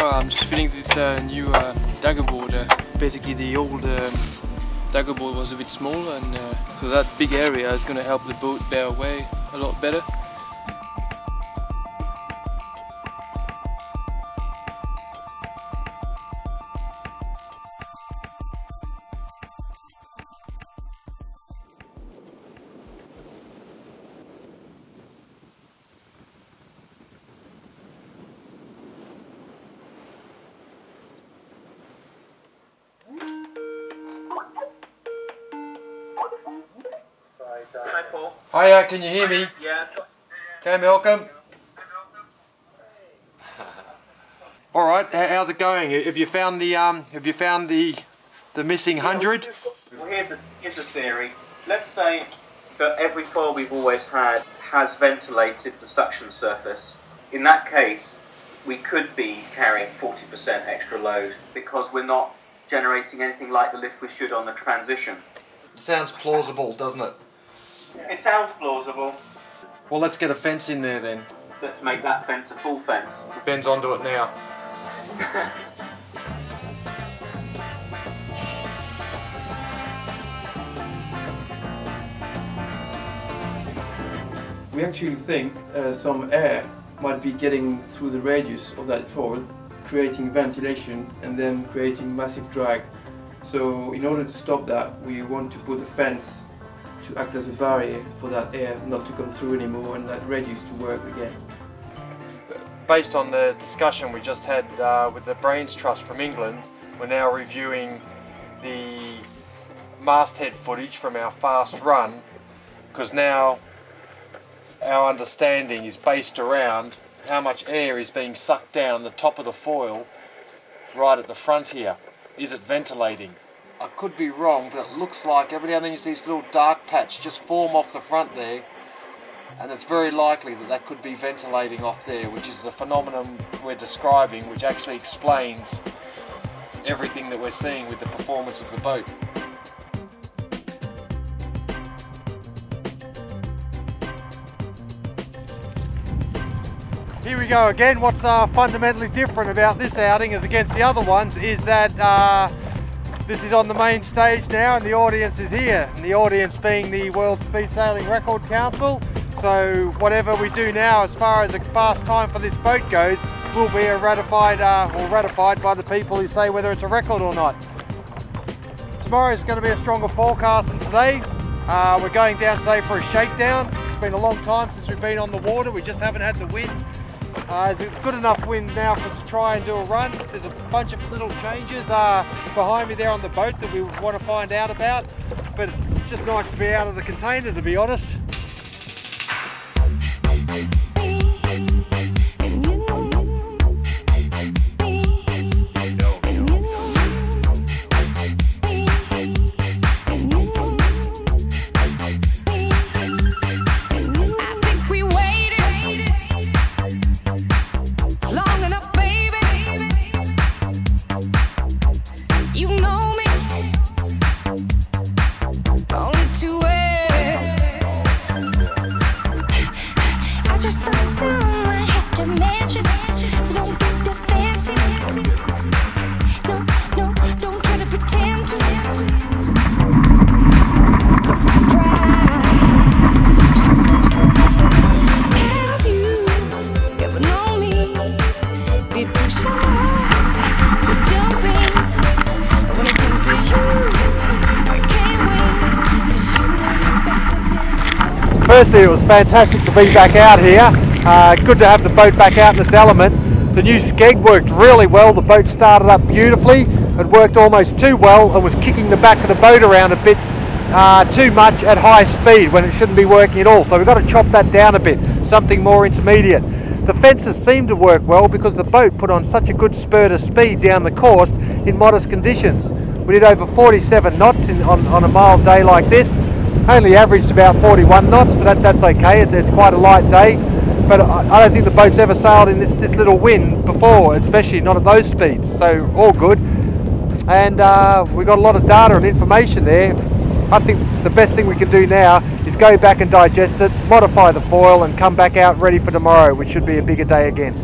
I'm just feeling this new dagger board. Basically the old dagger board was a bit small, and so that big area is going to help the boat bear away a lot better. Hi Paul. Hiya, can you hear me? Yeah. Okay, Malcolm. All right, how's it going? Have you found the missing 100? Well, here's the theory. Let's say that every foil we've always had has ventilated the suction surface. In that case, we could be carrying 40% extra load because we're not generating anything like the lift we should on the transition. It sounds plausible, doesn't it? It sounds plausible. Well, let's get a fence in there then. Let's make that fence a full fence. Ben's onto it now. We actually think some air might be getting through the radius of that foil, creating ventilation and then creating massive drag. So in order to stop that, we want to put a fence to act as a barrier for that air not to come through anymore and that radius to work again. Based on the discussion we just had with the Brains Trust from England, we're now reviewing the masthead footage from our fast run, because now our understanding is based around how much air is being sucked down the top of the foil right at the front here. Is it ventilating? I could be wrong, but it looks like every now and then you see this little dark patch just form off the front there, and it's very likely that that could be ventilating off there, which is the phenomenon we're describing, which actually explains everything that we're seeing with the performance of the boat. Here we go again. What's fundamentally different about this outing as against the other ones is that this is on the main stage now and the audience is here, and the audience being the World Speed Sailing Record Council. So whatever we do now as far as a fast time for this boat goes will be ratified by the people who say whether it's a record or not. Tomorrow is going to be a stronger forecast than today. We're going down today for a shakedown. It's been a long time since we've been on the water. We just haven't had the wind. There's a good enough wind now for us to try and do a run. There's a bunch of little changes behind me there on the boat that we want to find out about, but it's just nice to be out of the container, to be honest. Firstly, it was fantastic to be back out here. Good to have the boat back out in its element. The new skeg worked really well. The boat started up beautifully. It worked almost too well and was kicking the back of the boat around a bit too much at high speed when it shouldn't be working at all. So we've got to chop that down a bit, something more intermediate. The fences seemed to work well because the boat put on such a good spurt of speed down the course in modest conditions. We did over 47 knots on a mild day like this. Only averaged about 41 knots, but that's okay. It's quite a light day. But I don't think the boat's ever sailed in this little wind before, especially not at those speeds. So all good. And we've got a lot of data and information there. I think the best thing we can do now is go back and digest it, modify the foil, and come back out ready for tomorrow, which should be a bigger day again.